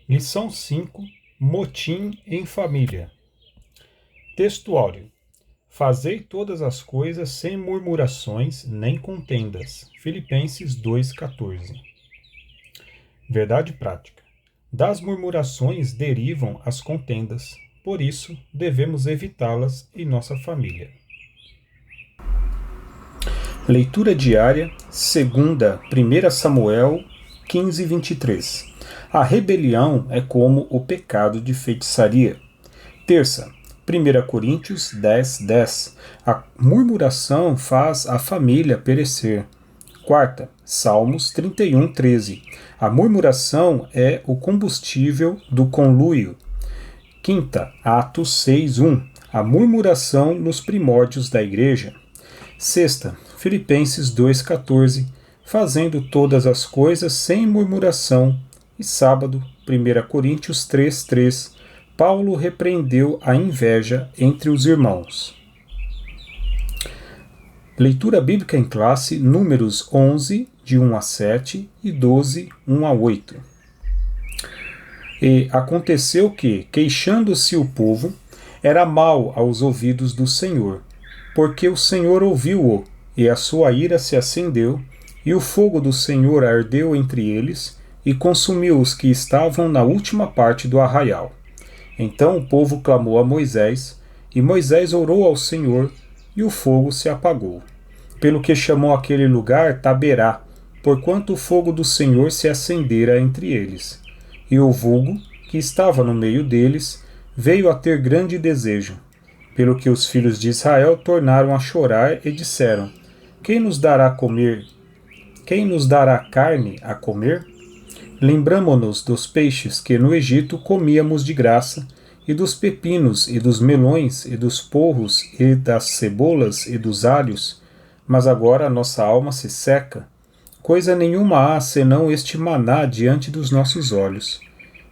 Lição 5: Motim em família. Textuário. Fazei todas as coisas sem murmurações nem contendas. Filipenses 2,14. Verdade prática. Das murmurações derivam as contendas, por isso devemos evitá-las em nossa família. Leitura diária, 1 Samuel 15:23. A rebelião é como o pecado de feitiçaria. Terça, 1 Coríntios 10:10. A murmuração faz a família perecer. Quarta, Salmos 31:13. A murmuração é o combustível do conluio. Quinta, Atos 6:1. A murmuração nos primórdios da igreja. Sexta, Filipenses 2,14, fazendo todas as coisas sem murmuração. E sábado, 1 Coríntios 3,3, Paulo repreendeu a inveja entre os irmãos. Leitura bíblica em classe, Números 11, de 1 a 7 e 12, 1 a 8. E aconteceu que, queixando-se o povo, era mal aos ouvidos do Senhor, porque o Senhor ouviu-o, e a sua ira se acendeu, e o fogo do Senhor ardeu entre eles, e consumiu os que estavam na última parte do arraial. Então o povo clamou a Moisés, e Moisés orou ao Senhor, e o fogo se apagou. Pelo que chamou aquele lugar Taberá, porquanto o fogo do Senhor se acendera entre eles. E o vulgo, que estava no meio deles, veio a ter grande desejo. Pelo que os filhos de Israel tornaram a chorar e disseram: Quem nos dará carne a comer? Lembramo-nos dos peixes que no Egito comíamos de graça, e dos pepinos, e dos melões, e dos porros, e das cebolas, e dos alhos. Mas agora a nossa alma se seca. Coisa nenhuma há senão este maná diante dos nossos olhos.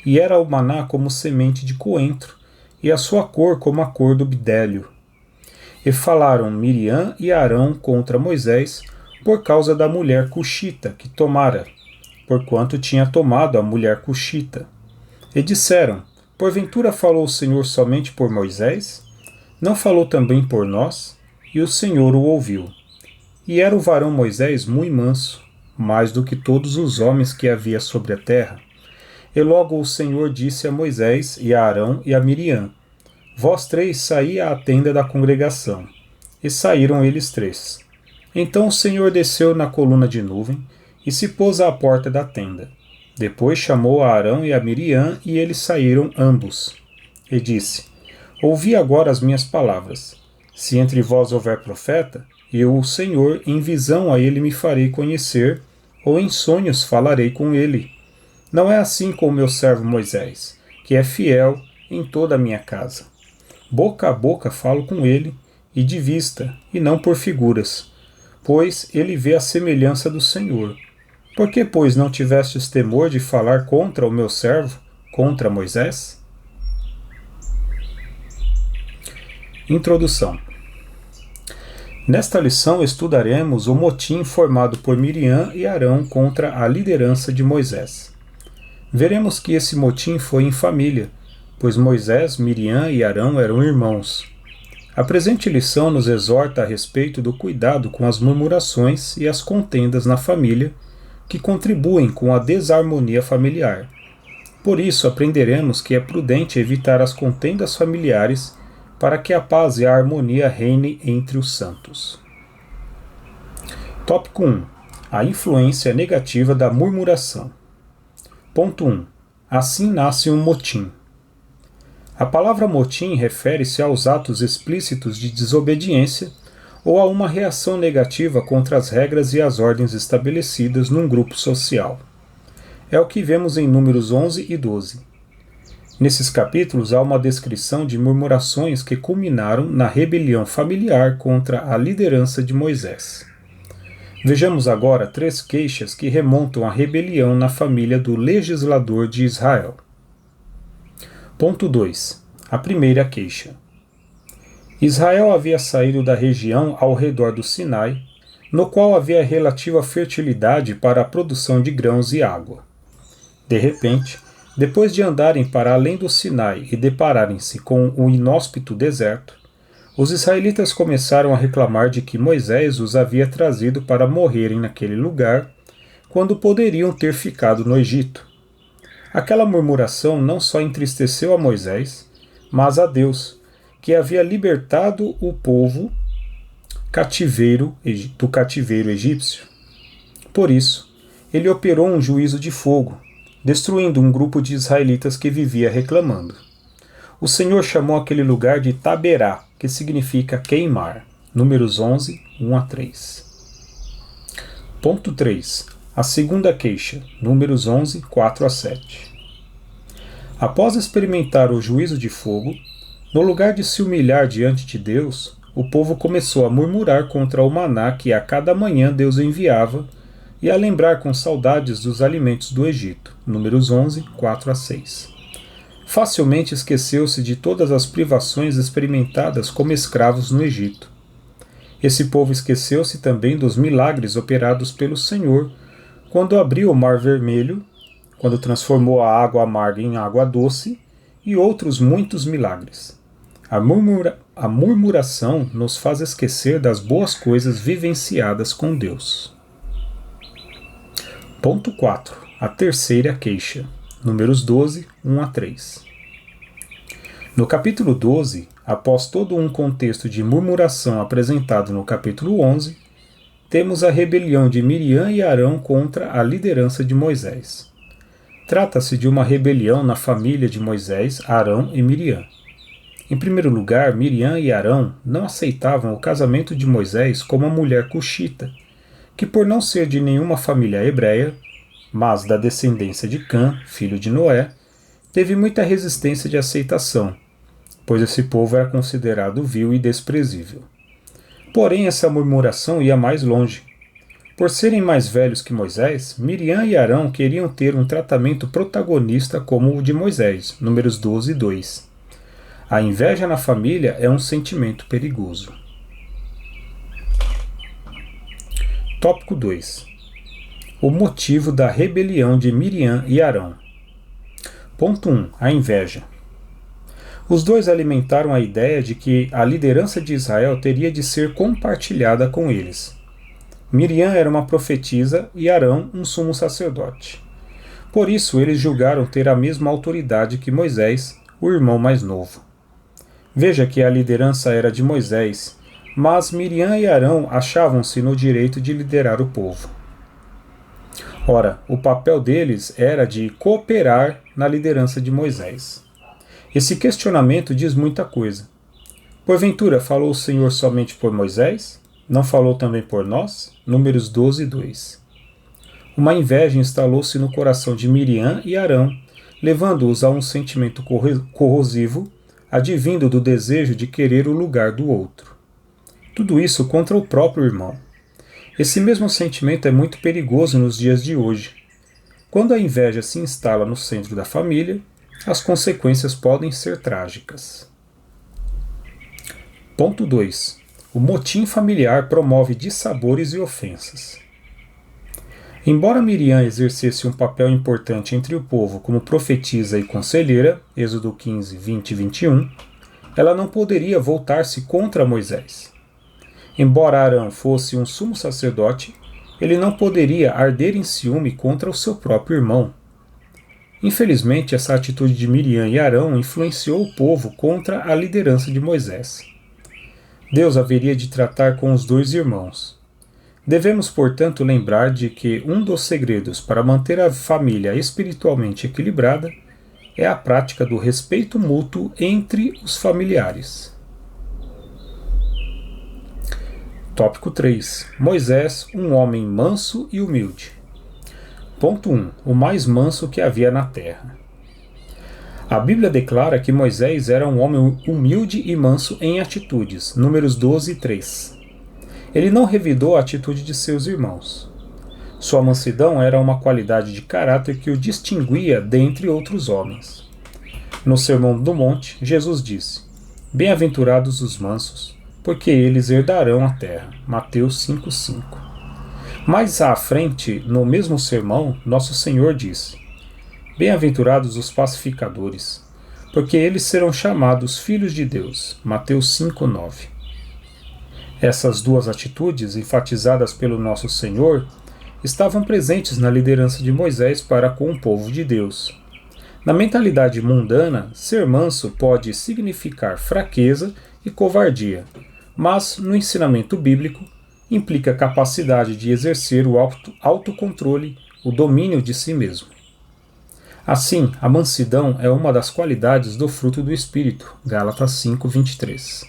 E era o maná como semente de coentro, e a sua cor como a cor do bidélio. E falaram Miriam e Arão contra Moisés por causa da mulher cuxita que tomara, porquanto tinha tomado a mulher cuxita. E disseram: Porventura falou o Senhor somente por Moisés? Não falou também por nós? E o Senhor o ouviu. E era o varão Moisés muito manso, mais do que todos os homens que havia sobre a terra. E logo o Senhor disse a Moisés, e a Arão, e a Miriam: Vós três saí à tenda da congregação. E saíram eles três. Então o Senhor desceu na coluna de nuvem, e se pôs à porta da tenda. Depois chamou a Arão e a Miriam, e eles saíram ambos. E disse: Ouvi agora as minhas palavras. Se entre vós houver profeta, eu, o Senhor, em visão a ele me farei conhecer, ou em sonhos falarei com ele. Não é assim com o meu servo Moisés, que é fiel em toda a minha casa. Boca a boca falo com ele, e de vista, e não por figuras, pois ele vê a semelhança do Senhor. Por que, pois, não tivestes temor de falar contra o meu servo, contra Moisés? Introdução. Nesta lição estudaremos o motim formado por Miriam e Arão contra a liderança de Moisés. Veremos que esse motim foi em família, pois Moisés, Miriam e Arão eram irmãos. A presente lição nos exorta a respeito do cuidado com as murmurações e as contendas na família, que contribuem com a desarmonia familiar. Por isso aprenderemos que é prudente evitar as contendas familiares para que a paz e a harmonia reine entre os santos. Tópico 1. A influência negativa da murmuração. Ponto 1. Assim nasce um motim. A palavra motim refere-se aos atos explícitos de desobediência ou a uma reação negativa contra as regras e as ordens estabelecidas num grupo social. É o que vemos em Números 11 e 12. Nesses capítulos há uma descrição de murmurações que culminaram na rebelião familiar contra a liderança de Moisés. Vejamos agora 3 queixas que remontam à rebelião na família do legislador de Israel. Ponto 2. A primeira queixa. Israel havia saído da região ao redor do Sinai, no qual havia relativa fertilidade para a produção de grãos e água. De repente, Depois de andarem para além do Sinai e depararem-se com o inóspito deserto, os israelitas começaram a reclamar de que Moisés os havia trazido para morrerem naquele lugar, quando poderiam ter ficado no Egito. Aquela murmuração não só entristeceu a Moisés, mas a Deus, que havia libertado o povo do cativeiro egípcio. Por isso, ele operou um juízo de fogo, destruindo um grupo de israelitas que vivia reclamando. O Senhor chamou aquele lugar de Taberá, que significa queimar. Números 11, 1 a 3. Ponto 3. A segunda queixa. Números 11, 4 a 7. Após experimentar o juízo de fogo, no lugar de se humilhar diante de Deus, o povo começou a murmurar contra o maná que a cada manhã Deus enviava e a lembrar com saudades dos alimentos do Egito. Números 11, 4 a 6. Facilmente esqueceu-se de todas as privações experimentadas como escravos no Egito. Esse povo esqueceu-se também dos milagres operados pelo Senhor quando abriu o Mar Vermelho, quando transformou a água amarga em água doce e outros muitos milagres. A murmuração nos faz esquecer das boas coisas vivenciadas com Deus. Ponto 4. A terceira queixa. Números 12, 1 a 3. No capítulo 12, após todo um contexto de murmuração apresentado no capítulo 11, temos a rebelião de Miriam e Arão contra a liderança de Moisés. Trata-se de uma rebelião na família de Moisés, Arão e Miriam. Em primeiro lugar, Miriam e Arão não aceitavam o casamento de Moisés com uma mulher cuxita, que por não ser de nenhuma família hebreia, mas da descendência de Cã, filho de Noé, teve muita resistência de aceitação, pois esse povo era considerado vil e desprezível. Porém, essa murmuração ia mais longe. Por serem mais velhos que Moisés, Miriam e Arão queriam ter um tratamento protagonista como o de Moisés, Números 12, 2. A inveja na família é um sentimento perigoso. Tópico 2. O motivo da rebelião de Miriam e Arão. Ponto 1. A inveja. Os dois alimentaram a ideia de que a liderança de Israel teria de ser compartilhada com eles. Miriam era uma profetisa e Arão um sumo sacerdote. Por isso, eles julgaram ter a mesma autoridade que Moisés, o irmão mais novo. Veja que a liderança era de Moisés, mas Miriam e Arão achavam-se no direito de liderar o povo. Ora, o papel deles era de cooperar na liderança de Moisés. Esse questionamento diz muita coisa. Porventura, falou o Senhor somente por Moisés? Não falou também por nós? Números 12, 2. Uma inveja instalou-se no coração de Miriam e Arão, levando-os a um sentimento corrosivo, advindo do desejo de querer o lugar do outro. Tudo isso contra o próprio irmão. Esse mesmo sentimento é muito perigoso nos dias de hoje. Quando a inveja se instala no centro da família, as consequências podem ser trágicas. Ponto 2. O motim familiar promove dissabores e ofensas. Embora Miriam exercesse um papel importante entre o povo como profetisa e conselheira, Êxodo 15, 20 e 21, ela não poderia voltar-se contra Moisés. Embora Arão fosse um sumo sacerdote, ele não poderia arder em ciúme contra o seu próprio irmão. Infelizmente, essa atitude de Miriam e Arão influenciou o povo contra a liderança de Moisés. Deus haveria de tratar com os dois irmãos. Devemos, portanto, lembrar de que um dos segredos para manter a família espiritualmente equilibrada é a prática do respeito mútuo entre os familiares. Tópico 3. Moisés, um homem manso e humilde. Ponto 1. O mais manso que havia na terra. A Bíblia declara que Moisés era um homem humilde e manso em atitudes. Números 12, 3. Ele não revidou a atitude de seus irmãos. Sua mansidão era uma qualidade de caráter que o distinguia dentre outros homens. No Sermão do Monte, Jesus disse: Bem-aventurados os mansos, porque eles herdarão a terra. Mateus 5:5. Mais à frente, no mesmo sermão, nosso Senhor disse: Bem-aventurados os pacificadores, porque eles serão chamados filhos de Deus. Mateus 5:9. Essas duas atitudes, enfatizadas pelo nosso Senhor, estavam presentes na liderança de Moisés para com o povo de Deus. Na mentalidade mundana, ser manso pode significar fraqueza e covardia, mas no ensinamento bíblico implica a capacidade de exercer o autocontrole, o domínio de si mesmo. Assim, a mansidão é uma das qualidades do fruto do Espírito. Gálatas 5:23.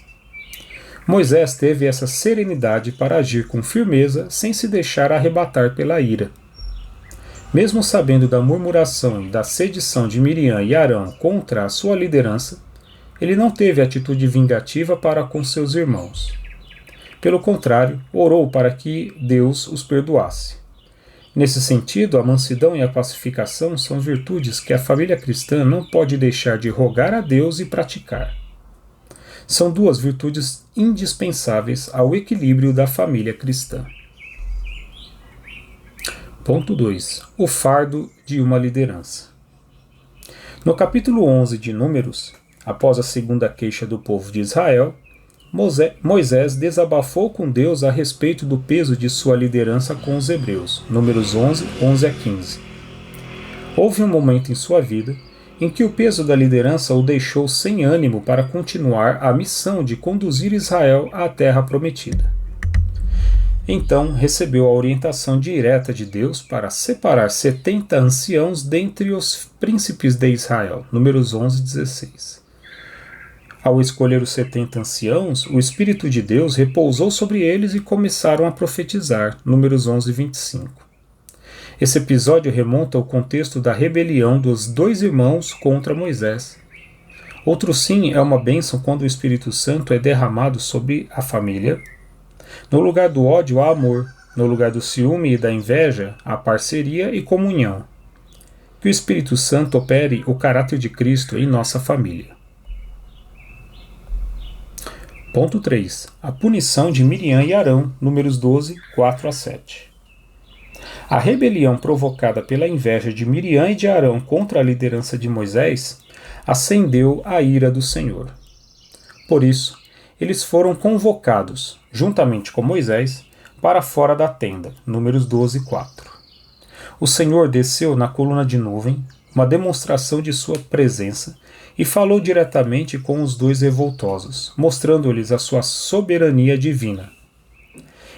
Moisés teve essa serenidade para agir com firmeza sem se deixar arrebatar pela ira. Mesmo sabendo da murmuração e da sedição de Miriam e Arão contra a sua liderança, ele não teve atitude vingativa para com seus irmãos. Pelo contrário, orou para que Deus os perdoasse. Nesse sentido, a mansidão e a pacificação são virtudes que a família cristã não pode deixar de rogar a Deus e praticar. São duas virtudes indispensáveis ao equilíbrio da família cristã. Ponto 2. O fardo de uma liderança. No capítulo 11 de Números, após a segunda queixa do povo de Israel, Moisés desabafou com Deus a respeito do peso de sua liderança com os hebreus. Números 11:11-15. Houve um momento em sua vida em que o peso da liderança o deixou sem ânimo para continuar a missão de conduzir Israel à terra prometida. Então recebeu a orientação direta de Deus para separar 70 anciãos dentre os príncipes de Israel. Números 11:16. Ao escolher os 70 anciãos, o Espírito de Deus repousou sobre eles e começaram a profetizar. Números 11:25. Esse episódio remonta ao contexto da rebelião dos dois irmãos contra Moisés. Outro sim é uma bênção quando o Espírito Santo é derramado sobre a família. No lugar do ódio há amor, no lugar do ciúme e da inveja há parceria e comunhão. Que o Espírito Santo opere o caráter de Cristo em nossa família. Ponto 3. A punição de Miriam e Arão, Números 12, 4-7. A rebelião provocada pela inveja de Miriam e de Arão contra a liderança de Moisés acendeu a ira do Senhor. Por isso, eles foram convocados, juntamente com Moisés, para fora da tenda. Números 12, 4. O Senhor desceu na coluna de nuvem, uma demonstração de sua presença, e falou diretamente com os dois revoltosos, mostrando-lhes a sua soberania divina.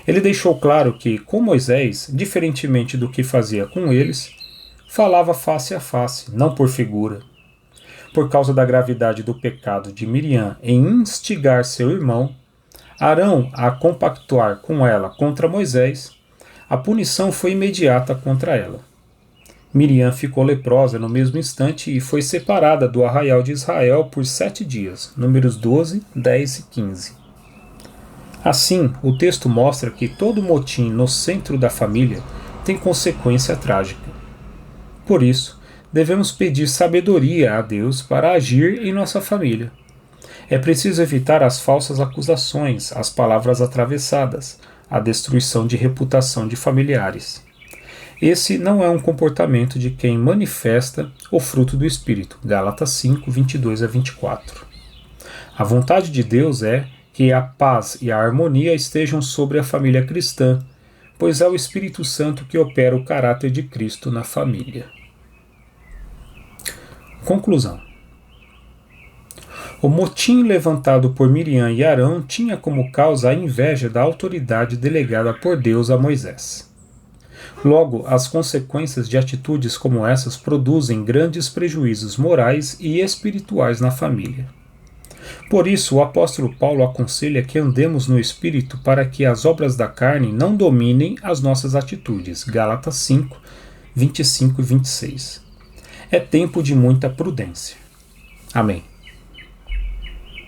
Ele deixou claro que, com Moisés, diferentemente do que fazia com eles, falava face a face, não por figura. Por causa da gravidade do pecado de Miriam em instigar seu irmão, Arão a compactuar com ela contra Moisés, a punição foi imediata contra ela. Miriam ficou leprosa no mesmo instante e foi separada do arraial de Israel por 7 dias. Números 12, 10 e 15. Assim, o texto mostra que todo motim no centro da família tem consequência trágica. Por isso, devemos pedir sabedoria a Deus para agir em nossa família. É preciso evitar as falsas acusações, as palavras atravessadas, a destruição de reputação de familiares. Esse não é um comportamento de quem manifesta o fruto do Espírito. Gálatas 5, 22-24. A vontade de Deus é que a paz e a harmonia estejam sobre a família cristã, pois é o Espírito Santo que opera o caráter de Cristo na família. Conclusão. O motim levantado por Miriam e Arão tinha como causa a inveja da autoridade delegada por Deus a Moisés. Logo, as consequências de atitudes como essas produzem grandes prejuízos morais e espirituais na família. Por isso, o apóstolo Paulo aconselha que andemos no Espírito para que as obras da carne não dominem as nossas atitudes. Gálatas 5, 25 e 26. É tempo de muita prudência. Amém.